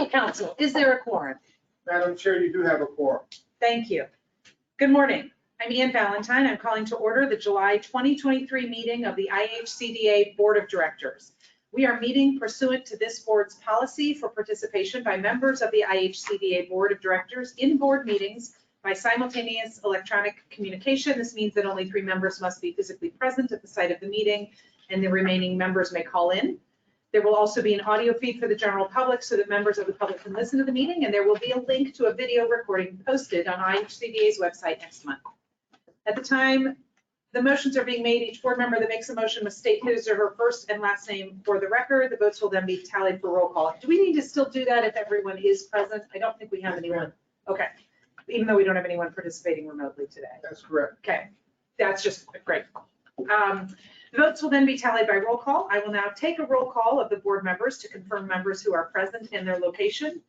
Council, is there a quorum? Madam Chair, you do have a quorum. Thank you. Good morning. I'm Ann Valentine. I'm calling to order the July 2023 meeting of the IHCDA Board of Directors. We are meeting pursuant to this board's policy for participation by members of the IHCDA Board of Directors in board meetings by simultaneous electronic communication. This means that only 3 members must be physically present at the site of the meeting, and the remaining members may call in. There will also be an audio feed for the general public so that members of the public can listen to the meeting, and there will be a link to a video recording posted on IHCDA's website next month. At the time the motions are being made, each board member that makes a motion must state his or her first and last name for the record. The votes will then be tallied for roll call. Do we need to still do that if everyone is present? I don't think we have anyone. Okay, even though we don't have anyone participating remotely today. That's correct. Okay, that's just great. The votes will then be tallied by roll call. I will now take a roll call of the board members to confirm members who are present in their location.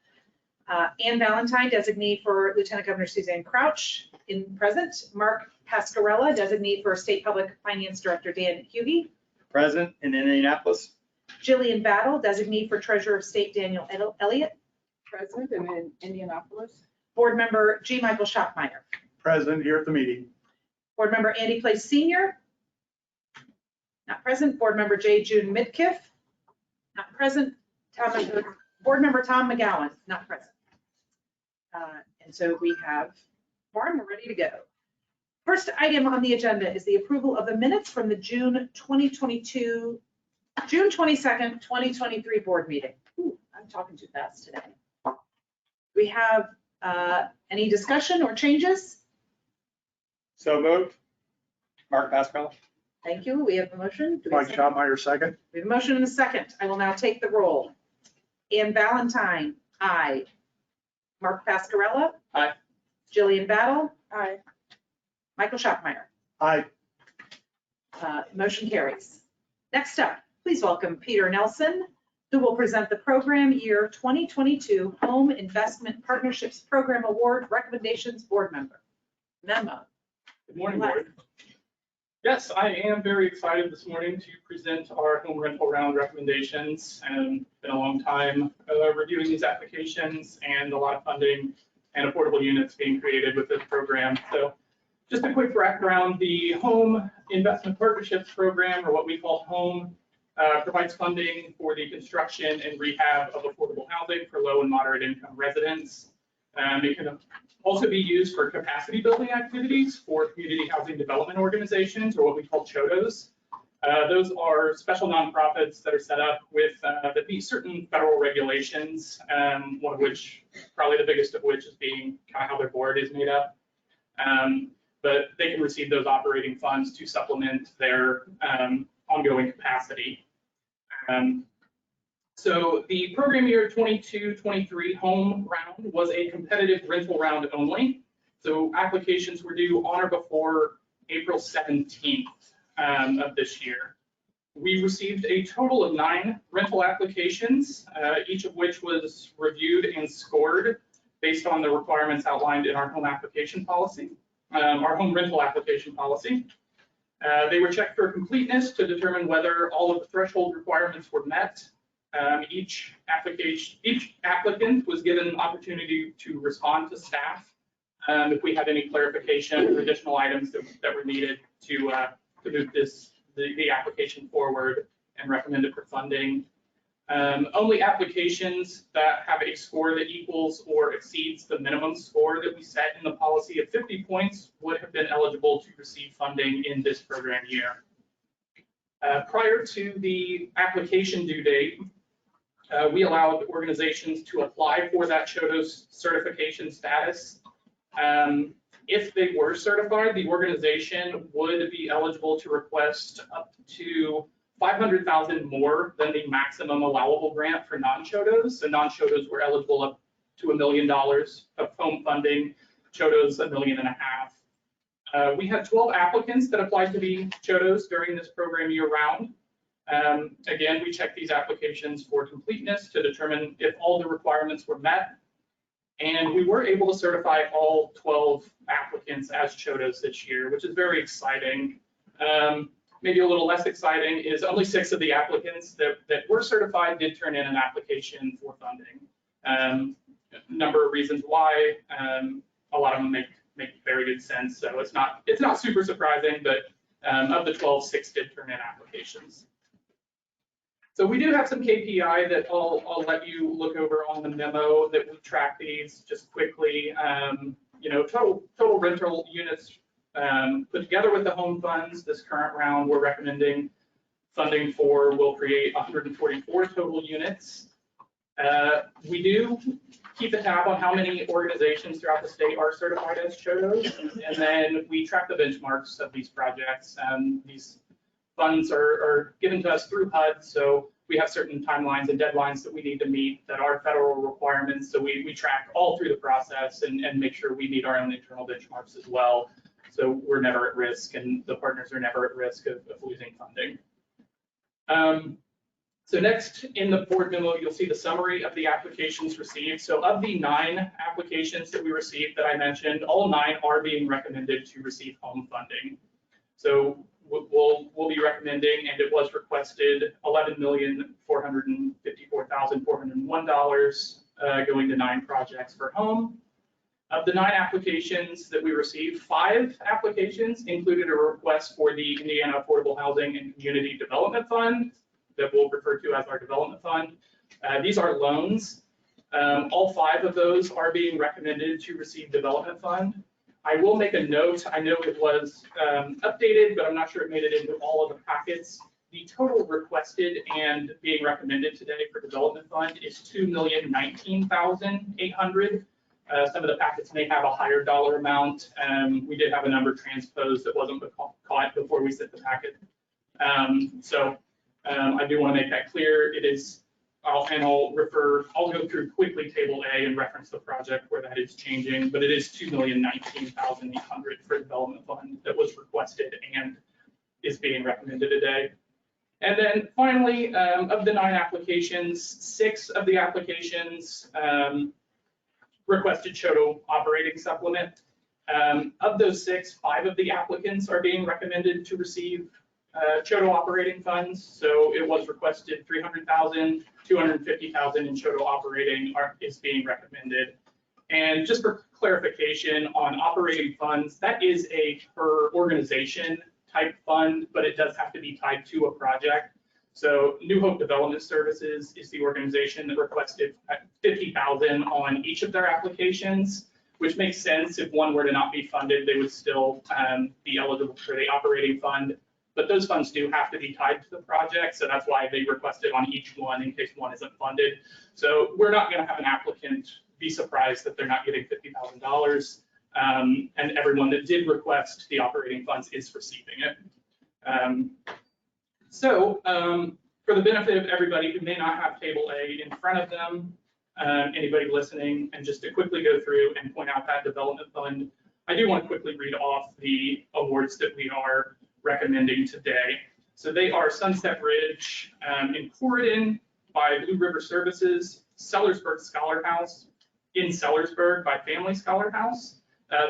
Ann Valentine, designee for Lieutenant Governor Suzanne Crouch, in present. Mark Pascarella, designee for State Public Finance Director Dan Hughey. Present in Indianapolis. Jillian Battle, designee for Treasurer of State Daniel Elliott. Present and in Indianapolis. Board member G. Michael Schoppmeyer. Present here at the meeting. Board member Andy Place Sr. Not present. Board member J. June Midkiff. Not present. Board member Tom McGowan. Not present. And so we have quorum, we're ready to go. First item on the agenda is the approval of the minutes from the June 22nd, 2023 board meeting. Ooh, I'm talking too fast today. We have any discussion or changes? So moved. Mark Pascal. Thank you. We have a motion. Do we have Mike a second? Schottmeyer, second. We have a motion and a second. I will now take the roll. Ann Valentine, aye. Mark Pascarella. Aye. Jillian Battle. Aye. Michael Schoppmeyer. Aye. Motion carries. Next up, please welcome Peter Nelson, who will present the Program Year 2022 Home Investment Partnerships Program Award Recommendations Board Member. Memo. Good morning, board. Yes, I am very excited this morning to present our home rental round recommendations. And it's been a long time reviewing these applications and a lot of funding and affordable units being created with this program. So just a quick background, the Home Investment Partnerships Program, or what we call HOME, provides funding for the construction and rehab of affordable housing for low and moderate income residents. It can also be used for capacity building activities for community housing development organizations, or what we call CHODOs. Those are special nonprofits that are set up with that meet certain federal regulations, one of which, probably the biggest of which, is being kind of how their board is made up. But they can receive those operating funds to supplement their ongoing capacity. So the program year 22-23 home round was a competitive rental round only. So applications were due on or before April 17th of this year. We received a total of 9 rental applications, each of which was reviewed and scored based on the requirements outlined in our home application policy, our home rental application policy. They were checked for completeness to determine whether all of the threshold requirements were met. Each applicant was given an opportunity to respond to staff if we had any clarification or additional items that were needed to move the application forward and recommend it for funding. Only applications that have a score that equals or exceeds the minimum score that we set in the policy of 50 points would have been eligible to receive funding in this program year. Prior to the application due date, we allowed organizations to apply for that CHODOS certification status. If they were certified, the organization would be eligible to request up to $500,000 more than the maximum allowable grant for non-CHODOs. So non-CHODOs were eligible up to $1 million of home funding, CHODOs $1.5 million. We had 12 applicants that applied to be CHODOs during this program year round. Again, we checked these applications for completeness to determine if all the requirements were met. And we were able to certify all 12 applicants as CHODOs this year, which is very exciting. Maybe a little less exciting is only 6 of the applicants that were certified did turn in an application for funding. Number of reasons why. A lot of them make very good sense. So it's not super surprising, but of the 12, 6 did turn in applications. So we do have some KPI that I'll let you look over on the memo that we track these just quickly. Total rental units put together with the home funds. This current round, we're recommending funding for will create 144 total units. We do keep a tab on how many organizations throughout the state are certified as CHODOs, and then we track the benchmarks of these projects. These funds are given to us through HUD, so we have certain timelines and deadlines that we need to meet that are federal requirements. So we track all through the process and make sure we meet our own internal benchmarks as well. So we're never at risk, and the partners are never at risk of losing funding. So next in the board memo, you'll see the summary of the applications received. So of the 9 applications that we received that I mentioned, all 9 are being recommended to receive home funding. So we'll be recommending, and it was requested, $11,454,401 going to 9 projects for home. Of the 9 applications that we received, 5 applications included a request for the Indiana Affordable Housing and Community Development Fund that we'll refer to as our development fund. These are loans. All 5 of those are being recommended to receive development fund. I will make a note. I know it was updated, but I'm not sure it made it into all of the packets. The total requested and being recommended today for development fund is $2,019,800. Some of the packets may have a higher dollar amount. We did have a number transposed that wasn't caught before we sent the packet. I do want to make that clear. It is, I'll go through quickly table A and reference the project where that is changing, but it is $2,019,800 for development fund that was requested and is being recommended today. And then finally, of the 9 applications, 6 of the applications requested CHODO operating supplement. Of those 6, 5 of the applicants are being recommended to receive CHODO operating funds. So it was requested $300,000, $250,000 in CHODO operating is being recommended. And just for clarification on operating funds, that is a per organization type fund, but it does have to be tied to a project. So New Hope Development Services is the organization that requested $50,000 on each of their applications, which makes sense. If one were to not be funded, they would still be eligible for the operating fund. But those funds do have to be tied to the project, so that's why they requested on each one in case one isn't funded. So we're not going to have an applicant be surprised that they're not getting $50,000, and everyone that did request the operating funds is receiving it. For the benefit of everybody who may not have Table A in front of them, anybody listening, and just to quickly go through and point out that development fund, I do want to quickly read off the awards that we are recommending today. So they are Sunset Ridge in Corridon by Blue River Services, Sellersburg Scholar House in Sellersburg by Family Scholar House.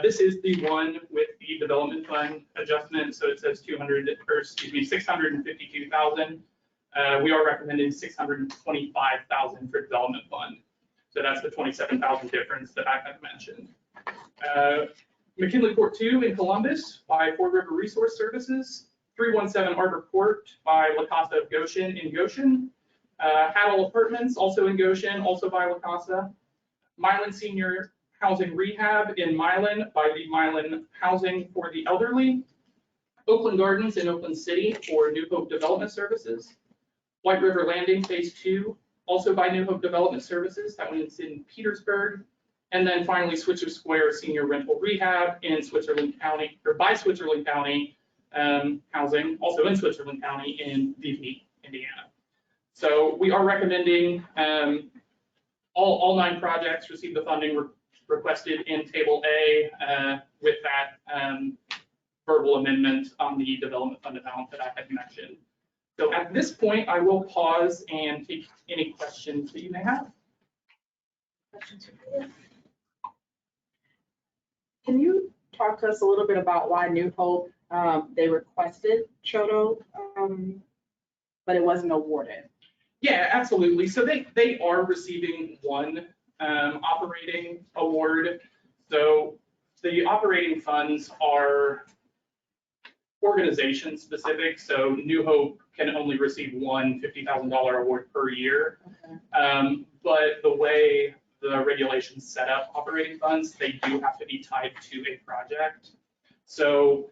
This is the one with the development fund adjustment. So it says $652,000. We are recommending $625,000 for development fund. So that's the $27,000 difference that I had mentioned. McKinley Court 2 in Columbus by Ford River Resource Services, 317 Arbor Court by La Casa of Goshen in Goshen, Haddle Apartments also in Goshen, also by La Casa, Milan Senior Housing Rehab in Milan by the Milan Housing for the Elderly, Oakland Gardens in Oakland City for New Hope Development Services, White River Landing Phase 2 also by New Hope Development Services, that one is in Petersburg. And then finally, Switzer Square Senior Rental Rehab in Switzerland County, or by Switzerland County Housing, also in Switzerland County in Vievney, Indiana. So we are recommending all 9 projects receive the funding requested in Table A with that verbal amendment on the development fund amount that I had mentioned. So at this point, I will pause and take any questions that you may have. Can you talk to us a little bit about why New Hope, they requested CHODO, but it wasn't awarded? Yeah, absolutely. So they are receiving one operating award. So the operating funds are organization specific. So New Hope can only receive one $50,000 award per year. But the way the regulations set up operating funds, they do have to be tied to a project. So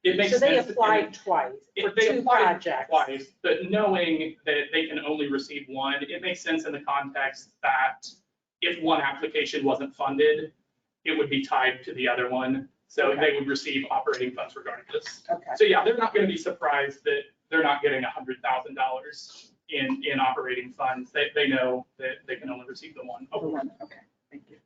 it makes So they sense. applied twice for They two applied projects. twice, but knowing that they can only receive one, it makes sense in the context that if one application wasn't funded, it would be tied to the other one. So Okay. they would receive operating funds regardless. Okay. So yeah, they're not going to be surprised that they're not getting $100,000 in operating funds. They know that they can only receive the one award. Okay, thank you.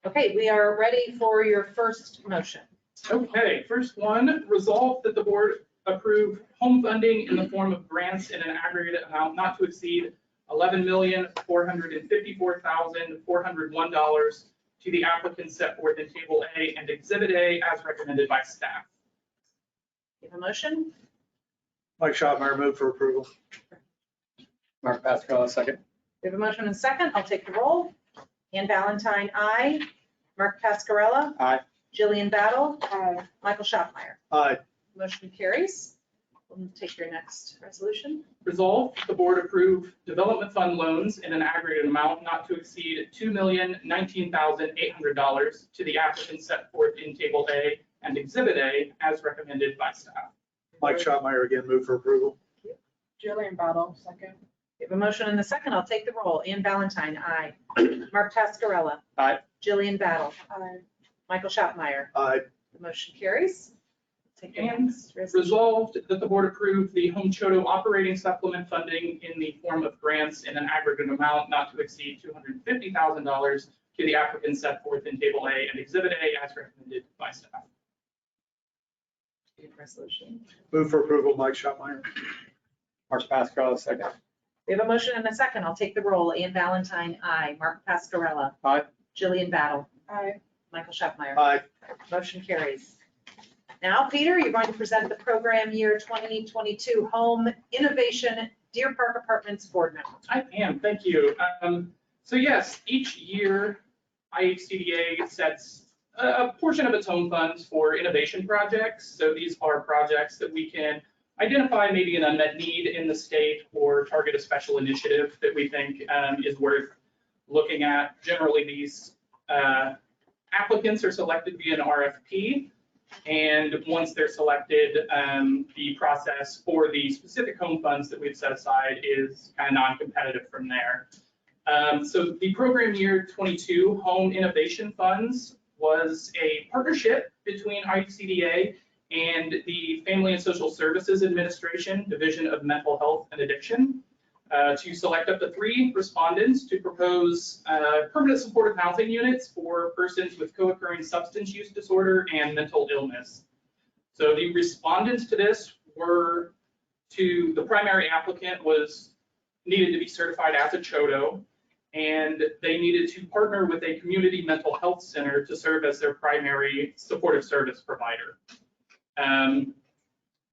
Okay, we are ready for your first motion. Okay, first one, resolve that the board approve home funding in the form of grants in an aggregate amount not to exceed $11,454,401 to the applicants set forth in Table A and Exhibit A as recommended by staff. You have a motion? Mike Schottenheimer, move for approval. Mark Pascal, second. We have a motion and a second. I'll take the roll. Ann Valentine, aye. Mark Pascarella? Aye. Jillian Battle? Aye. Michael Schottmeyer? Aye. Motion carries. We'll take your next resolution. Resolve, the board approve development fund loans in an aggregate amount not to exceed $2,019,800 to the applicants set forth in Table A and Exhibit A as recommended by staff. Mike Schottenheimer, again, move for approval. Jillian Battle, second. We have a motion and a second. I'll take the roll. Ann Valentine, aye. Mark Pascarella? Aye. Jillian Battle? Aye. Michael Schottmeyer? Aye. The motion carries. Take your And next resolution. resolved that the board approve the Home Chodo operating supplement funding in the form of grants in an aggregate amount not to exceed $250,000 to the applicants set forth in Table A and Exhibit A as recommended by staff. Good resolution. Move for approval, Mike Schottenheimer. Mark Pascal, second. We have a motion and a second. I'll take the roll. Ann Valentine, aye. Mark Pascarella? Aye. Jillian Battle? Aye. Michael Schottmeyer? Aye. Motion carries. Now, Peter, you're going to present the program year 2022 Home Innovation Deer Park Apartments Board member. I am, thank you. So yes, each year IHCDA sets a portion of its home funds for innovation projects. So these are projects that we can identify maybe an unmet need in the state or target a special initiative that we think is worth looking at. Generally, these applicants are selected via an RFP. And once they're selected, the process for the specific home funds that we've set aside is kind of non-competitive from there. So the program year 22 Home Innovation Funds was a partnership between IHCDA and the Family and Social Services Administration, Division of Mental Health and Addiction, to select up to 3 respondents to propose permanent supportive housing units for persons with co-occurring substance use disorder and mental illness. So the respondents to this were the primary applicant needed to be certified as a CHODO, and they needed to partner with a community mental health center to serve as their primary supportive service provider.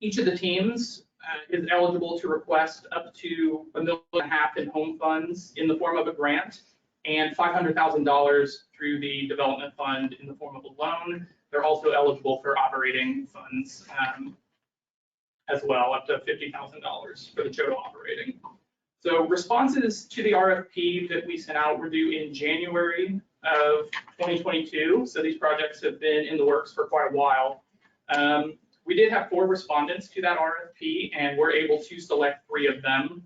Each of the teams is eligible to request up to $1.5 million in home funds in the form of a grant and $500,000 through the development fund in the form of a loan. They're also eligible for operating funds as well, up to $50,000 for the CHODO operating. So responses to the RFP that we sent out were due in January of 2022. So these projects have been in the works for quite a while. We did have 4 respondents to that RFP, and we're able to select 3 of them.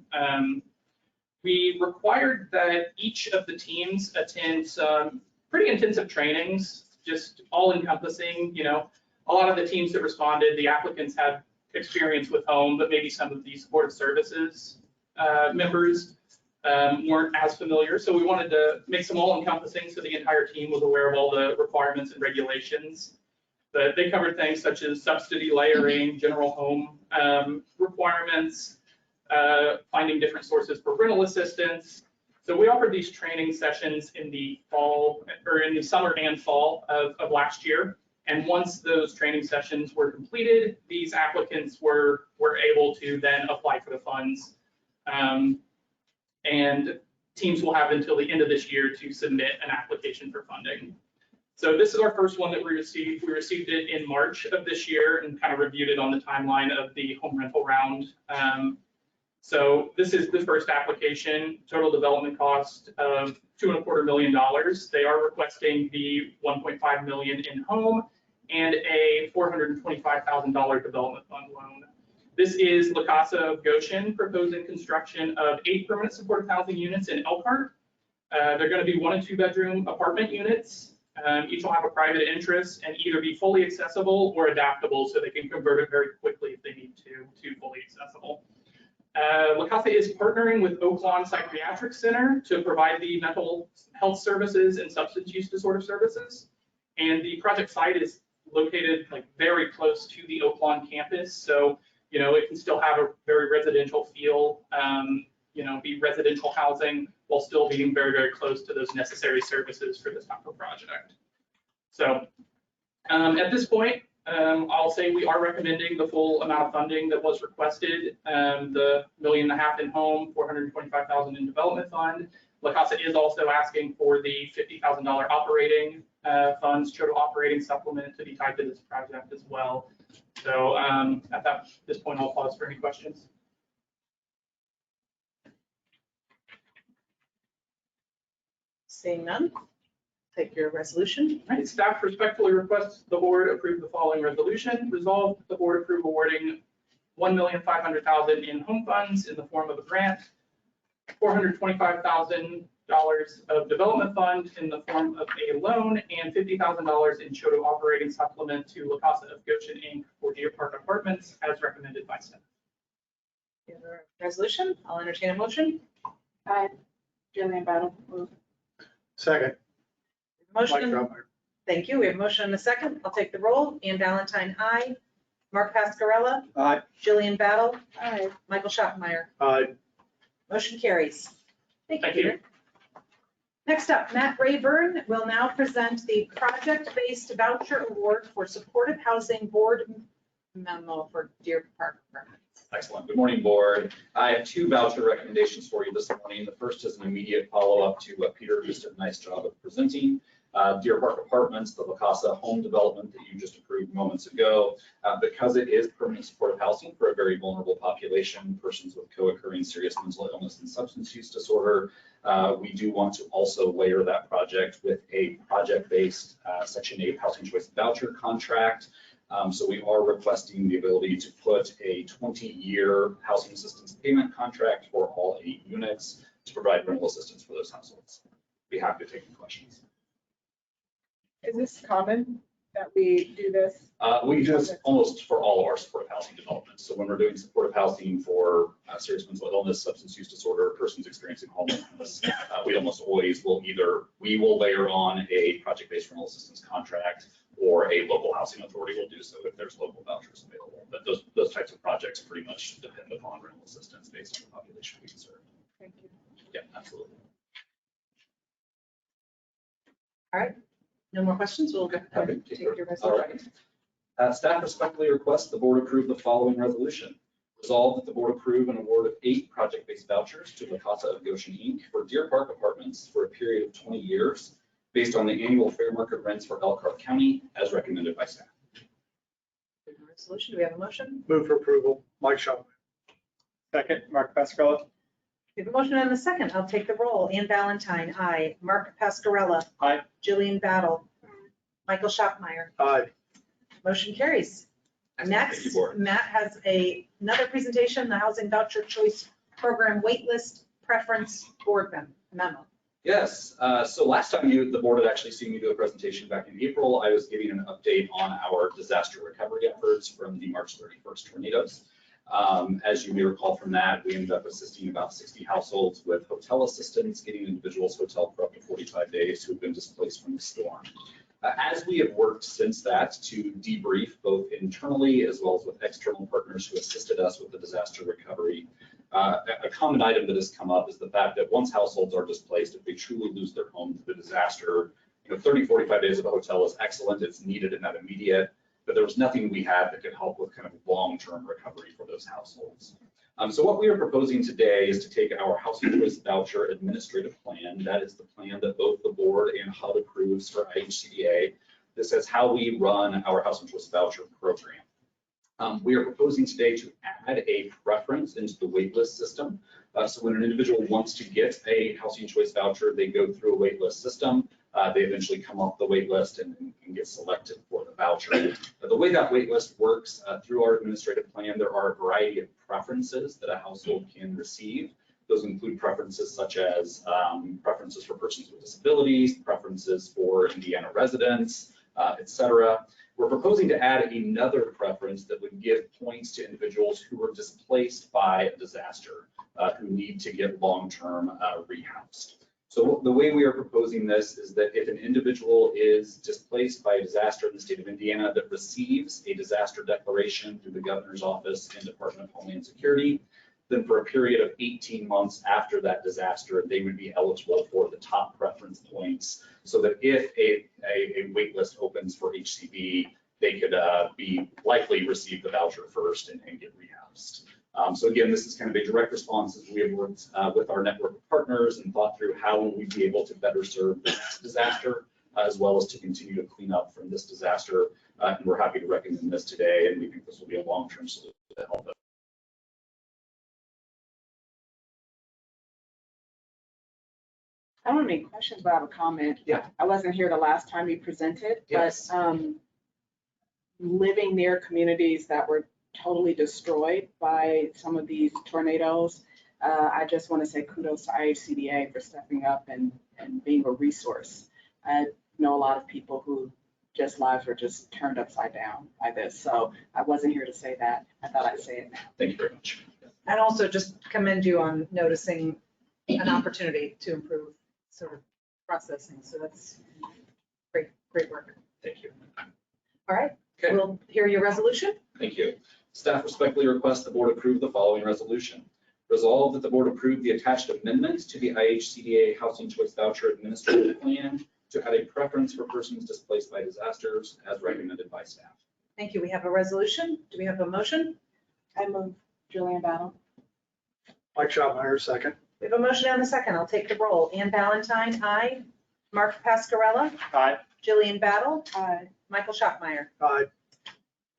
We required that each of the teams attend some pretty intensive trainings, just all encompassing. You know, a lot of the teams that responded, the applicants had experience with home, but maybe some of the supportive services members weren't as familiar. So we wanted to make some all encompassing so the entire team was aware of all the requirements and regulations. But they covered things such as subsidy layering, general home requirements, finding different sources for rental assistance. So we offered these training sessions in the fall, or in the summer and fall of last year. And once those training sessions were completed, these applicants were able to then apply for the funds. And teams will have until the end of this year to submit an application for funding. So this is our first one that we received. We received it in March of this year and kind of reviewed it on the timeline of the home rental round. So this is the first application, total development cost of $2.25 million. They are requesting the $1.5 million in home and a $425,000 development fund loan. This is La Casa of Goshen proposing construction of 8 permanent supportive housing units in Elkhart. They're going to be 1 and 2 bedroom apartment units. Each will have a private entrance and either be fully accessible or adaptable, so they can convert it very quickly if they need to fully accessible. La Casa is partnering with Oaklawn Psychiatric Center to provide the mental health services and substance use disorder services. And the project site is located like very close to the Oaklawn campus. So, you know, it can still have a very residential feel, you know, be residential housing while still being very, very close to those necessary services for this type of project. So at this point, I'll say we are recommending the full amount of funding that was requested, the $1.5 million in home, $425,000 in development fund. La Casa is also asking for the $50,000 operating funds, total operating supplement to be tied to this project as well. So at this point, I'll pause for any questions. Seeing none, take your resolution. All right, staff respectfully requests the board approve the following resolution. Resolved, the board approve awarding $1,500,000 in home funds in the form of a grant, $425,000 of development fund in the form of a loan, and $50,000 in Choto operating supplement to La Casa of Goshen, Inc. for Deer Park Apartments as recommended by staff. Your resolution, I'll entertain a motion. Aye. Jillian Battle, move. Second. Mike Motion, Schotmeyer. thank you. We have a motion and a second. I'll take the roll. Ann Valentine, aye. Mark Pascarella, Aye. Jillian Battle, Aye. Michael Schottenmeier. Aye. Motion carries. Thank you, Thank you. Peter. Next up, Matt Rayburn will now present the project-based voucher award for supportive housing board memo for Deer Park Apartments. Excellent. Good morning, board. I have 2 voucher recommendations for you this morning. The first is an immediate follow-up to what Peter just did a nice job of presenting. Deer Park Apartments, the La Casa home development that you just approved moments ago, because it is permanent supportive housing for a very vulnerable population, persons with co-occurring serious mental illness and substance use disorder. We do want to also layer that project with a project-based Section 8 housing choice voucher contract. So we are requesting the ability to put a 20-year housing assistance payment contract for all 8 units to provide rental assistance for those households. Be happy to take any questions. Is this common that we do this? We do this almost for all of our supportive housing developments. So when we're doing supportive housing for serious mental illness, substance use disorder, persons experiencing homelessness, we almost always will we will layer on a project-based rental assistance contract, or a local housing authority will do so if there's local vouchers available. But those types of projects pretty much depend upon rental assistance based on the population we serve. Thank you. Yeah, absolutely. All right, no more questions? We'll go ahead and take your All resolution. right. Staff respectfully requests the board approve the following resolution. Resolved that the board approve an award of 8 project-based vouchers to La Casa of Goshen, Inc. for Deer Park Apartments for a period of 20 years based on the annual fair market rents for Elkhart County as recommended by staff. Resolution, do we have a motion? Move for approval. Mike Schotmeyer. Second, Mark Pascarella. We have a motion and a second. I'll take the roll. Ann Valentine, aye. Mark Pascarella. Aye. Jillian Battle. Michael Schottenmeier. Aye. Motion carries. Thank you, Next, board. Matt has another presentation, the Housing Voucher Choice Program Waitlist Preference Board Memo. Yes, so last time the board had actually seen me do a presentation back in April, I was giving an update on our disaster recovery efforts from the March 31st tornadoes. As you may recall from that, we ended up assisting about 60 households with hotel assistance, getting individuals hotel for up to 45 days who have been displaced from the storm. As we have worked since that to debrief both internally as well as with external partners who assisted us with the disaster recovery, a common item that has come up is the fact that once households are displaced, if they truly lose their home to the disaster, 30, 45 days of a hotel is excellent. It's needed and not immediate, but there was nothing we had that could help with kind of long-term recovery for those households. So what we are proposing today is to take our Housing Choice Voucher Administrative Plan. That is the plan that both the board and HUD approves for IHCDA. This is how we run our Housing Choice Voucher program. We are proposing today to add a preference into the waitlist system. So when an individual wants to get a Housing Choice Voucher, they go through a waitlist system. They eventually come off the waitlist and get selected for the voucher. The way that waitlist works through our administrative plan, there are a variety of preferences that a household can receive. Those include preferences such as preferences for persons with disabilities, preferences for Indiana residents, et cetera. We're proposing to add another preference that would give points to individuals who were displaced by a disaster, who need to get long-term rehoused. So the way we are proposing this is that if an individual is displaced by a disaster in the state of Indiana that receives a disaster declaration through the governor's office and Department of Homeland Security, then for a period of 18 months after that disaster, they would be eligible for the top preference points, so that if a waitlist opens for HCV, they could be likely receive the voucher first and get rehoused. So again, this is kind of a direct response as we have worked with our network of partners and thought through how will we be able to better serve this disaster, as well as to continue to clean up from this disaster. And we're happy to recommend this today, and we think this will be a long-term solution to help us. I don't have any questions, but I have a comment. Yeah. I wasn't here the last time you presented, Yes. but living near communities that were totally destroyed by some of these tornadoes, I just want to say kudos to IHCDA for stepping up and being a resource. I know a lot of people who just lives were just turned upside down by this, so I wasn't here to say that. I thought I'd say it now. Thank you very much. And also just commend you on noticing an opportunity to improve sort of processing. So that's great, great work. Thank you. All right, Okay. we'll hear your resolution. Thank you. Staff respectfully requests the board approve the following resolution. Resolved that the board approve the attached amendments to the IHCDA Housing Choice Voucher Administrative Plan to add a preference for persons displaced by disasters as recommended by staff. Thank you. We have a resolution. Do we have a motion? I move Julian Battle. Mike Schopmeyer, second. We have a motion and a second. I'll take the roll. Ann Valentine, aye. Mark Pascarella, Aye. Jillian Battle, Aye. Michael Schockmeyer. Aye.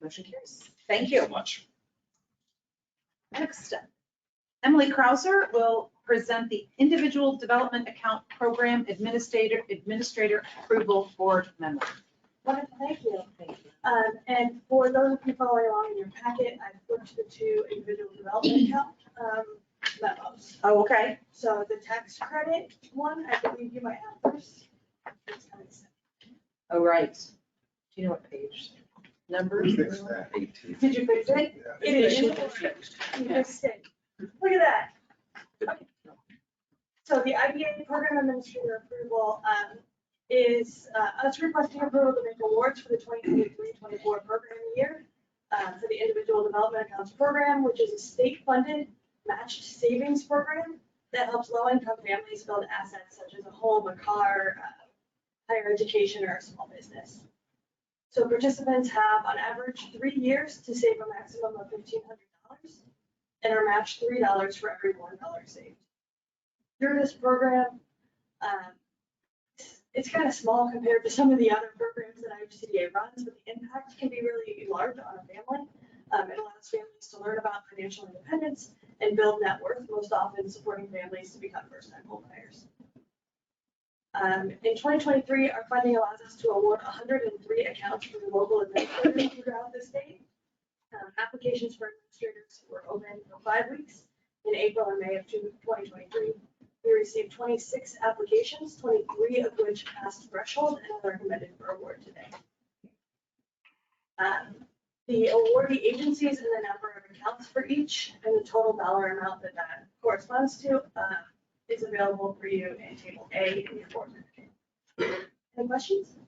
Motion carries. Thank So you. much. Next, Emily Krauser will present the Individual Development Account Program Administrator Approval Board Memo. Wonderful, thank you. And for those of you following along in your packet, I've flipped the two individual development account memos. Oh, okay. So the tax credit one, I believe you might have first. It's coming soon. Oh, right. Do you know what page? Numbers? Did you fix it? Yeah. It is. You fixed it. Look at that. Okay. So the IBA Program Administrator Approval is us requesting approval to make awards for the 2023-24 program year for the Individual Development Accounts Program, which is a state-funded matched savings program that helps low-income families build assets such as a home, a car, higher education, or a small business. So participants have on average 3 years to save a maximum of $1,500 and are matched $3 for every $1 saved. Through this program, it's kind of small compared to some of the other programs that IHCDA runs, but the impact can be really large on a family. It allows families to learn about financial independence and build net worth, most often supporting families to become first-time homebuyers. In 2023, our funding allows us to award 103 accounts for the local administrators throughout the state. Applications for administrators were open for 5 weeks in April and May of 2023. We received 26 applications, 23 of which passed threshold and are recommended for award today. The awardee agencies and the number of accounts for each and the total dollar amount that corresponds to is available for you in Table A in your board packet. Any questions?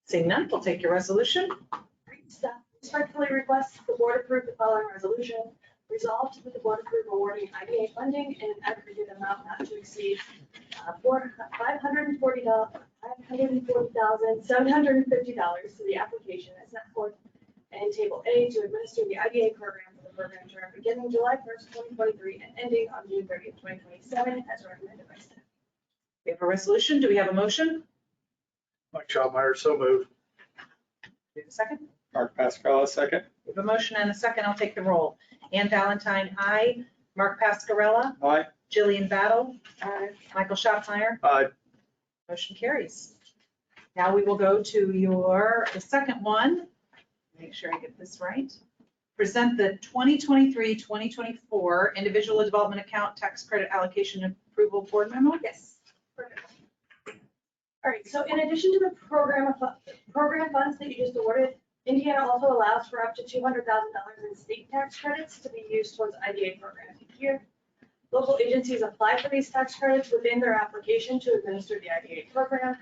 Seeing none, we'll take your resolution. Great. Staff respectfully requests the board approve the following resolution. Resolved that the board approve awarding IDA funding in an aggregate amount not to exceed $540,750 to the application as set forth and in Table A to administer the IDA program for the program term beginning July 1st, 2023 and ending on June 30th, 2027, as recommended by staff. We have a resolution. Do we have a motion? Mike Chopmeyer, so moved. Do we have a second? Mark Pascarella, second. We have a motion and a second. I'll take the roll. Ann Valentine, aye. Mark Pascarella, Aye. Jillian Battle, Michael Schopmeyer. Aye. Motion carries. Now we will go to the second one. Make sure I get this right. Present the 2023-2024 Individual Development Account Tax Credit Allocation Approval Board Memo. Yes. Perfect. All right, so in addition to the program funds that you just awarded, Indiana also allows for up to $200,000 in state tax credits to be used towards IDA programs each year. Local agencies apply for these tax credits within their application to administer the IDA program,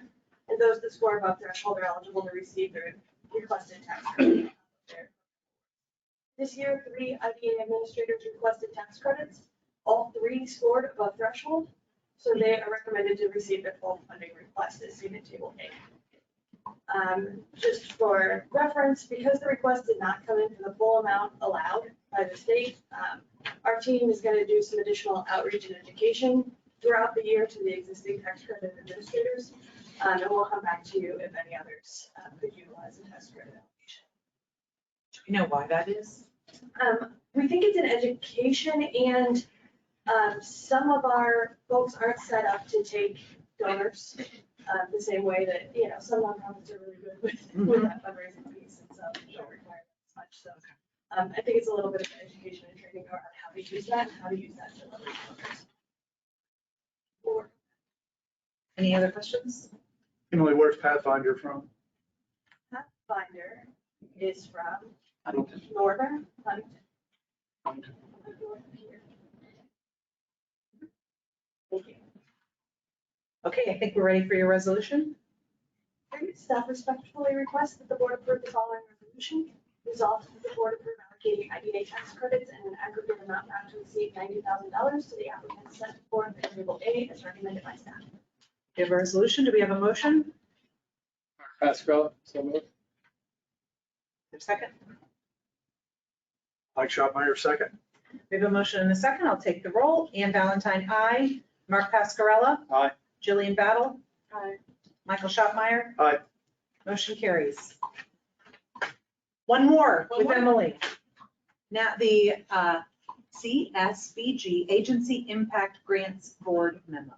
and those that score above threshold are eligible to receive their requested tax credit. This year, 3 IDA administrators requested tax credits. All 3 scored above threshold, so they are recommended to receive their full funding request as seen in Table A. Just for reference, because the request did not come in for the full amount allowed by the state, our team is going to do some additional outreach and education throughout the year to the existing tax credit administrators. And we'll come back to you if any others could utilize the tax credit allocation. Do you know why that is? We think it's an education, and some of our folks aren't set up to take donors the same way that, you know, some nonprofits are really good with that fundraising piece, and so they don't require as much. So I think it's a little bit of education and training around how to use that, and how to use that to leverage donors. Or Any other questions? Emily, where's Pathfinder from? Pathfinder is from Huntington. Northern Huntington. Thank you. Okay, I think we're ready for your resolution. Staff respectfully request that the board approve the following resolution. Resolved that the board approve allocating IDA tax credits in an aggregate amount not to exceed $90,000 to the applicant set forth in Table A as recommended by staff. We have a resolution. Do we have a motion? Mark Pascarella, so moved. Second. Mike Chopmeyer, second. We have a motion and a second. I'll take the roll. Ann Valentine, aye. Mark Pascarella. Aye. Jillian Battle. Michael Schopmeyer. Aye. Motion carries. One more with Emily. Now, the CSBG Agency Impact Grants Board Memo.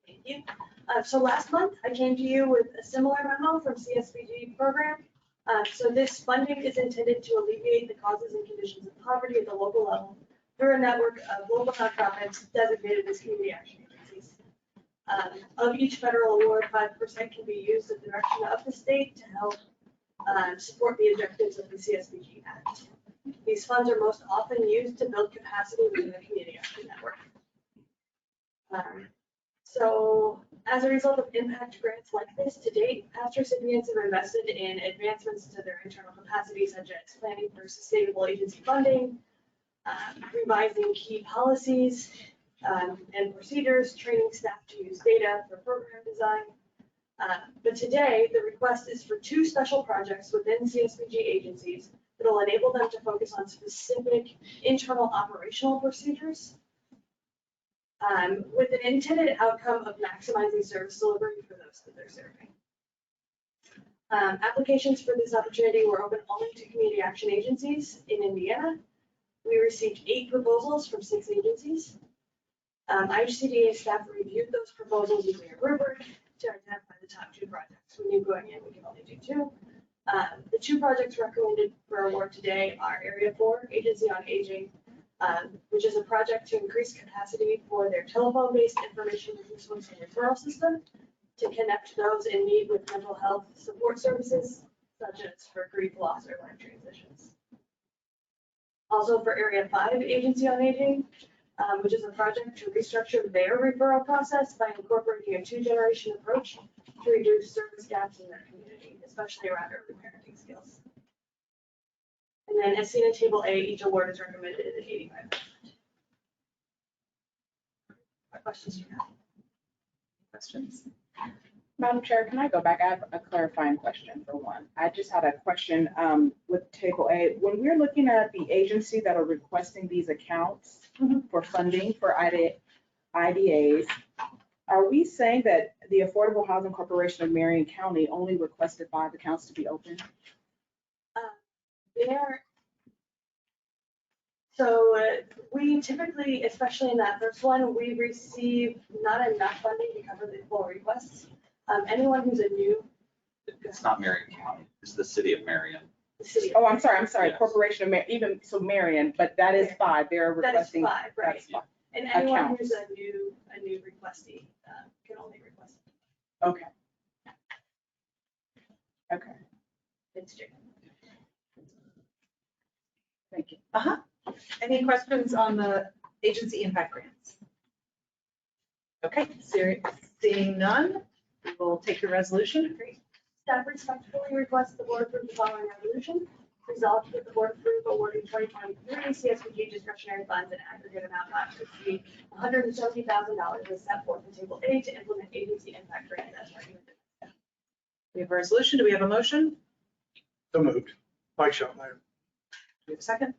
Thank you. So last month, I came to you with a similar memo from CSBG program. So this funding is intended to alleviate the causes and conditions of poverty at the local level through a network of local nonprofits designated as community action agencies. Of each federal award, 5% can be used at the direction of the state to help support the objectives of the CSBG Act. These funds are most often used to build capacity within the community action network. So as a result of impact grants like this to date, past recipients have invested in advancements to their internal capacity, such as planning for sustainable agency funding, revising key policies and procedures, training staff to use data for program design. But today, the request is for 2 special projects within CSBG agencies that will enable them to focus on specific internal operational procedures with an intended outcome of maximizing service delivery for those that they're serving. Applications for this opportunity were open only to community action agencies in Indiana. We received 8 proposals from 6 agencies. IHCDA staff reviewed those proposals using a rubric to identify the top 2 projects. We knew going in we could only do 2. The 2 projects recommended for award today are Area 4, Agency on Aging, which is a project to increase capacity for their telephone-based information resource and referral system to connect those in need with mental health support services, such as for grief, loss, or life transitions. Also for Area 5, Agency on Aging, which is a project to restructure their referral process by incorporating a 2-generation approach to reduce service gaps in their community, especially around early parenting skills. And then as seen in Table A, each award is recommended at 85%. What questions do you have? Questions? Madam Chair, can I go back? I have a clarifying question for one. I just had a question with Table A. When we're looking at the agency that are requesting these accounts for funding for IDAs, are we saying that the Affordable Housing Corporation of Marion County only requested 5 accounts to be opened? We typically, especially in that first one, we receive not enough funding to cover the full requests. Anyone who's a new It's not Marion County, it's the city of Marion. city. Oh, I'm sorry, Yes. Corporation of even, so Marion, but that is 5. They're That is requesting. 5, right? That's 5. And anyone Accounts. who's a new requestee can only request. Okay. Okay, It's June. thank you. Any questions on the agency impact grants? Okay, seeing none, we will take the resolution. Great. Staff respectfully requests the board approve the following resolution. Resolved that the board approve awarding 2023 CSBG discretionary funds in aggregate amount not to exceed $170,000 as set forth in Table A to implement agency impact grants as recommended. We have a resolution. Do we have a motion? Do So moved. Mike Schottenheimer. we have a second?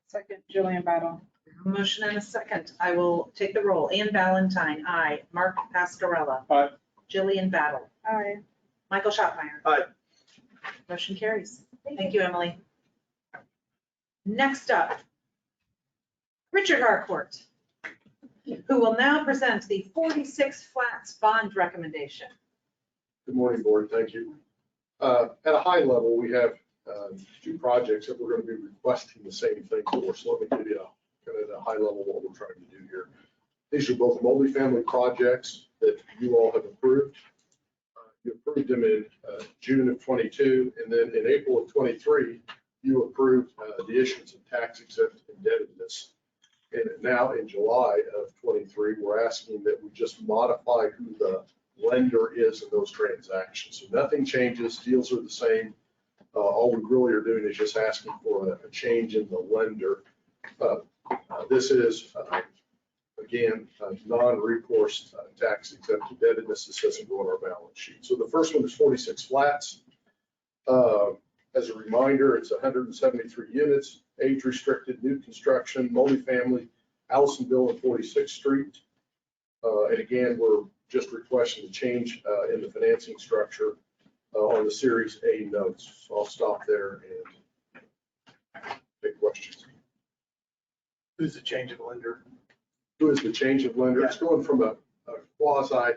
Second, Jillian Battle. We have a motion and a second. I will take the roll. Ann Valentine, aye. Mark Pascarella. Aye. Jillian Battle. Aye. Michael Schottmeyer. Aye. Motion carries. Thank you, Emily. Next up, Richard Harcourt, who will now present the 46 Flats bond recommendation. Good morning, board. Thank you. At a high level, we have 2 projects that we're going to be requesting the same thing for. So let me give you kind of at a high level what we're trying to do here. These are both multifamily projects that you all have approved. You approved them in June of 22, and then in April of 23, you approved the issuance of tax exempt indebtedness. And now in July of 23, we're asking that we just modify who the lender is in those transactions. So nothing changes, deals are the same. All we really are doing is just asking for a change in the lender. This is, again, non-recourse tax exempt indebtedness. This doesn't go on our balance sheet. So the first one is 46 Flats. As a reminder, it's 173 units, age restricted, new construction, multifamily, Allisonville and 46th Street. And again, we're just requesting a change in the financing structure on the Series A notes. So I'll stop there and take questions. Who's the change of lender? Who is the change of lender? It's going from a quasi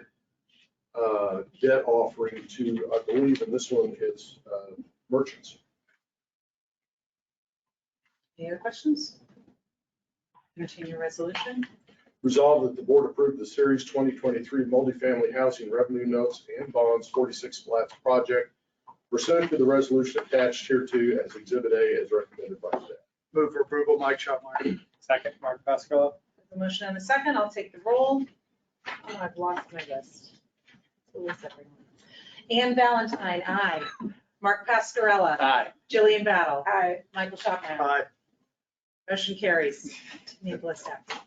debt offering to, I believe, and this one is merchants. Any other questions? Entertain your resolution. Resolved that the board approve the Series 2023 multifamily housing revenue notes and bonds 46 Flats project pursuant to the resolution attached hereto as Exhibit A as recommended by staff. Move for approval, Mike Schottenheimer. Second, Mark Pascarella. There's a motion and a second. I'll take the roll. Oh, I've lost my list. Who is everyone? Ann Valentine, aye. Mark Pascarella. Aye. Jillian Battle. Aye. Michael Schottmeyer. Aye. Motion carries. Need to list that.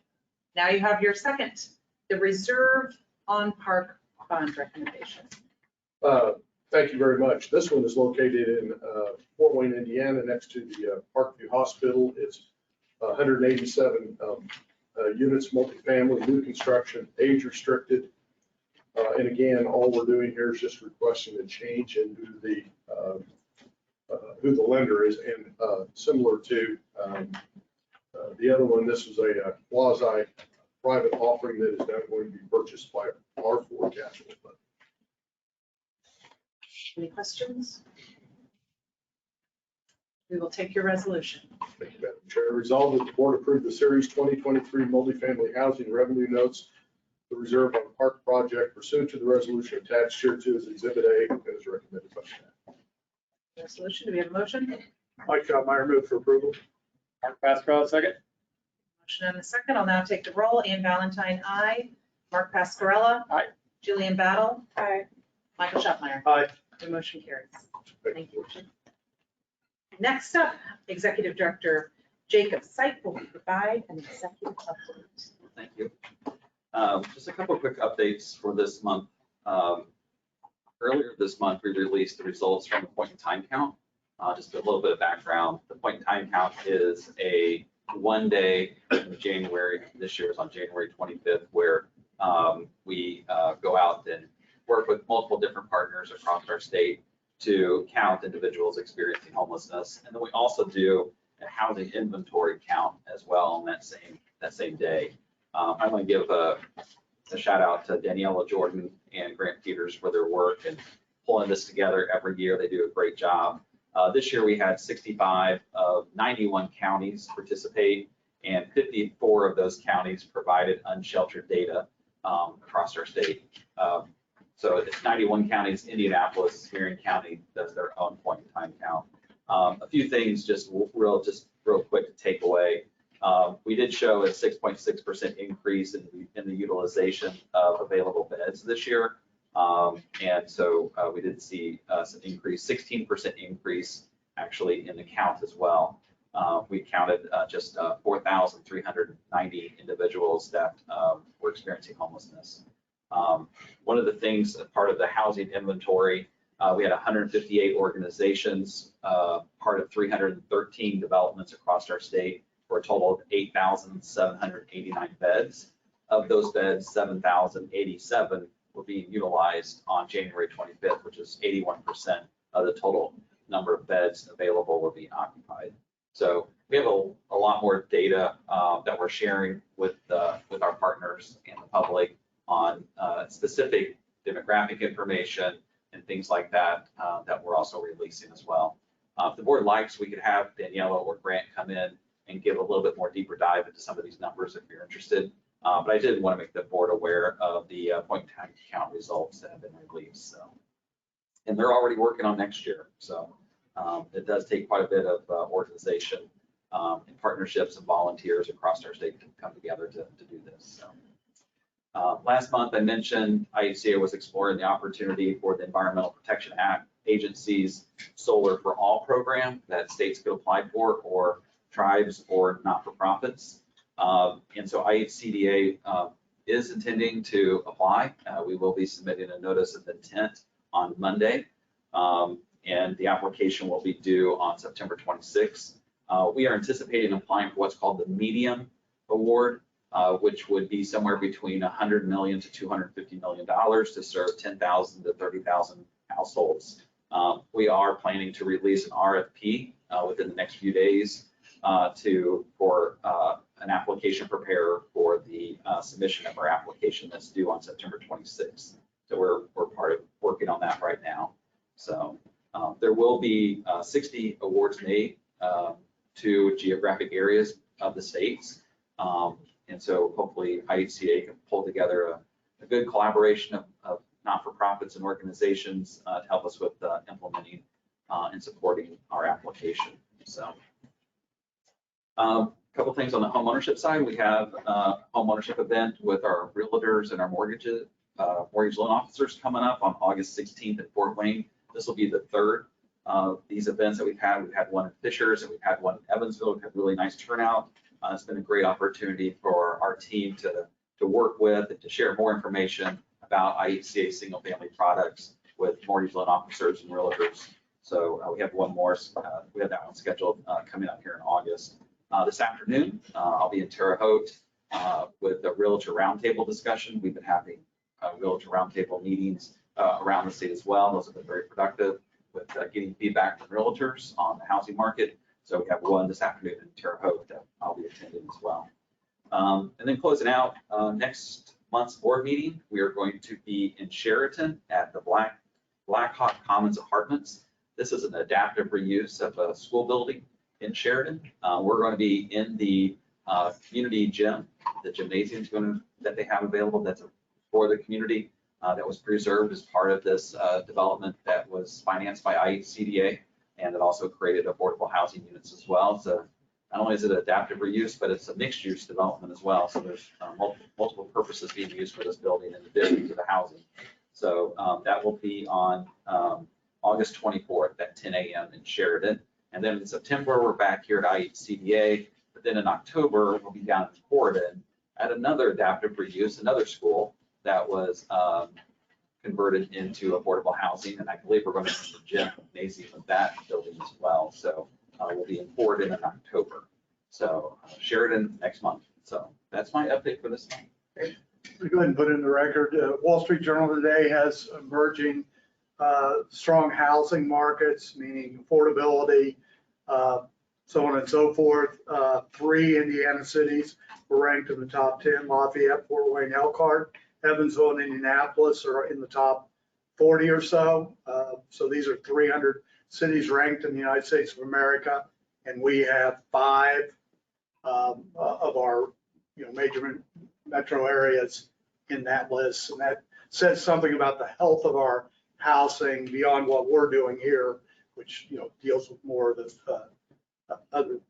Now you have your second, the reserve on park bond recommendation. Thank you very much. This one is located in Fort Wayne, Indiana, next to the Parkview Hospital. It's 187 units, multifamily, new construction, age restricted. And again, all we're doing here is just requesting a change in who the lender is. And similar to the other one, this is a quasi private offering that is now going to be purchased by our four capital fund. Any questions? We will take your resolution. Thank you, Madam Chair. Resolved that the board approve the Series 2023 multifamily housing revenue notes, the reserve on park project pursuant to the resolution attached here to as Exhibit A as recommended by staff. Resolution, do we have a motion? Mike Schottenheimer, move for approval. Mark Pascarella, second. Motion and a second. I'll now take the roll. Ann Valentine, aye. Mark Pascarella. Aye. Jillian Battle. Aye. Michael Schottmeyer. Aye. The motion carries. Thank you. Next up, Executive Director Jacob Sipe will provide an executive update. Thank you. Just a couple of quick updates for this month. Earlier this month, we released the results from the point in time count. Just a little bit of background. The point in time count is a one day in January. This year is on January 25th, where we go out and work with multiple different partners across our state to count individuals experiencing homelessness. And then we also do a housing inventory count as well on that same day. I'm going to give a shout out to Daniela Jordan and Grant Peters for their work and pulling this together every year. They do a great job. This year we had 65 of 91 counties participate, and 54 of those counties provided unsheltered data across our state. So it's 91 counties. Indianapolis, Marion County does their own point in time count. A few things just real quick to take away. We did show a 6.6% increase in the utilization of available beds this year. And so we did see some increase, 16% increase actually in the count as well. We counted just 4,390 individuals that were experiencing homelessness. One of the things, part of the housing inventory, we had 158 organizations, part of 313 developments across our state, for a total of 8,789 beds. Of those beds, 7,087 were being utilized on January 25th, which is 81% of the total number of beds available were being occupied. So we have a lot more data that we're sharing with our partners and the public on specific demographic information and things like that that we're also releasing as well. If the board likes, we could have Daniela or Grant come in and give a little bit more deeper dive into some of these numbers if you're interested. But I did want to make the board aware of the point in time count results that have been released. So, and they're already working on next year. So it does take quite a bit of organization and partnerships and volunteers across our state to come together to do this. So last month I mentioned IHCDA was exploring the opportunity for the Environmental Protection Agency's Solar for All program that states could apply for, or tribes or not-for-profits. And so IHCDA is intending to apply. We will be submitting a notice of intent on Monday, and the application will be due on September 26th. We are anticipating applying for what's called the medium award, which would be somewhere between $100 million to $250 million to serve 10,000 to 30,000 households. We are planning to release an RFP within the next few days for an application preparer for the submission of our application that's due on September 26th. So we're part of working on that right now. So there will be 60 awards made to geographic areas of the states. And so hopefully IHCDA can pull together a good collaboration of not-for-profits and organizations to help us with implementing and supporting our application. So a couple things on the homeownership side. We have a homeownership event with our realtors and our mortgage loan officers coming up on August 16th at Fort Wayne. This will be the third of these events that we've had. We've had one in Fishers and we've had one in Evansville. We've had really nice turnout. It's been a great opportunity for our team to work with and to share more information about IHCDA single family products with mortgage loan officers and realtors. So we have one more, we have that one scheduled coming up here in August. This afternoon, I'll be in Terre Haute with a realtor roundtable discussion. We've been having realtor roundtable meetings around the state as well. Those have been very productive with getting feedback from realtors on the housing market. So we have one this afternoon in Terre Haute that I'll be attending as well. And then closing out, next month's board meeting, we are going to be in Sheraton at the Blackhawk Commons Apartments. This is an adaptive reuse of a school building in Sheridan. We're going to be in the community gym, the gymnasium that they have available that's for the community that was preserved as part of this development that was financed by IHCDA, and it also created affordable housing units as well. So not only is it adaptive reuse, but it's a mixed use development as well. So there's multiple purposes being used for this building in addition to the housing. So that will be on August 24th at 10 a.m. in Sheridan. And then in September, we're back here at IHCDA. But then in October, we'll be down in Corydon at another adaptive reuse, another school that was converted into affordable housing. And I believe we're going to use the gymnasium of that building as well. So we'll be in Fordham in October. So Sheridan next month. So that's my update for this month. We go ahead and put in the record, Wall Street Journal today has emerging strong housing markets, meaning affordability, so on and so forth. 3 Indiana cities were ranked in the top 10, Lafayette, Fort Wayne, Elkhart, Evansville, and Indianapolis are in the top 40 or so. So these are 300 cities ranked in the United States of America, and we have 5 of our major metro areas in that list. And that says something about the health of our housing beyond what we're doing here, which deals with more of the other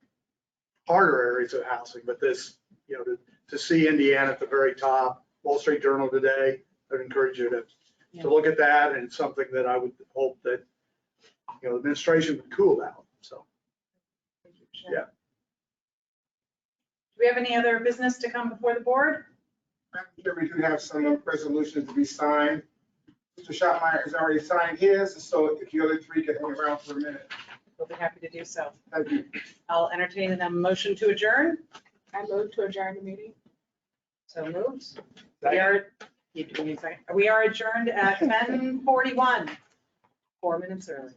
harder areas of housing. But this, to see Indiana at the very top, Wall Street Journal today, I'd encourage you to look at that, and it's something that I would hope that the administration would cool down. So, yeah. Do we have any other business to come before the board? Madam Chair, we do have some resolutions to be signed. Mr. Schotmeyer has already signed his, so if the other 3 can hang around for a minute. We'll be happy to do so. Thank you. I'll entertain a motion to adjourn. I move to adjourn the meeting. So moved. We are adjourned at 10:41, 4 minutes early.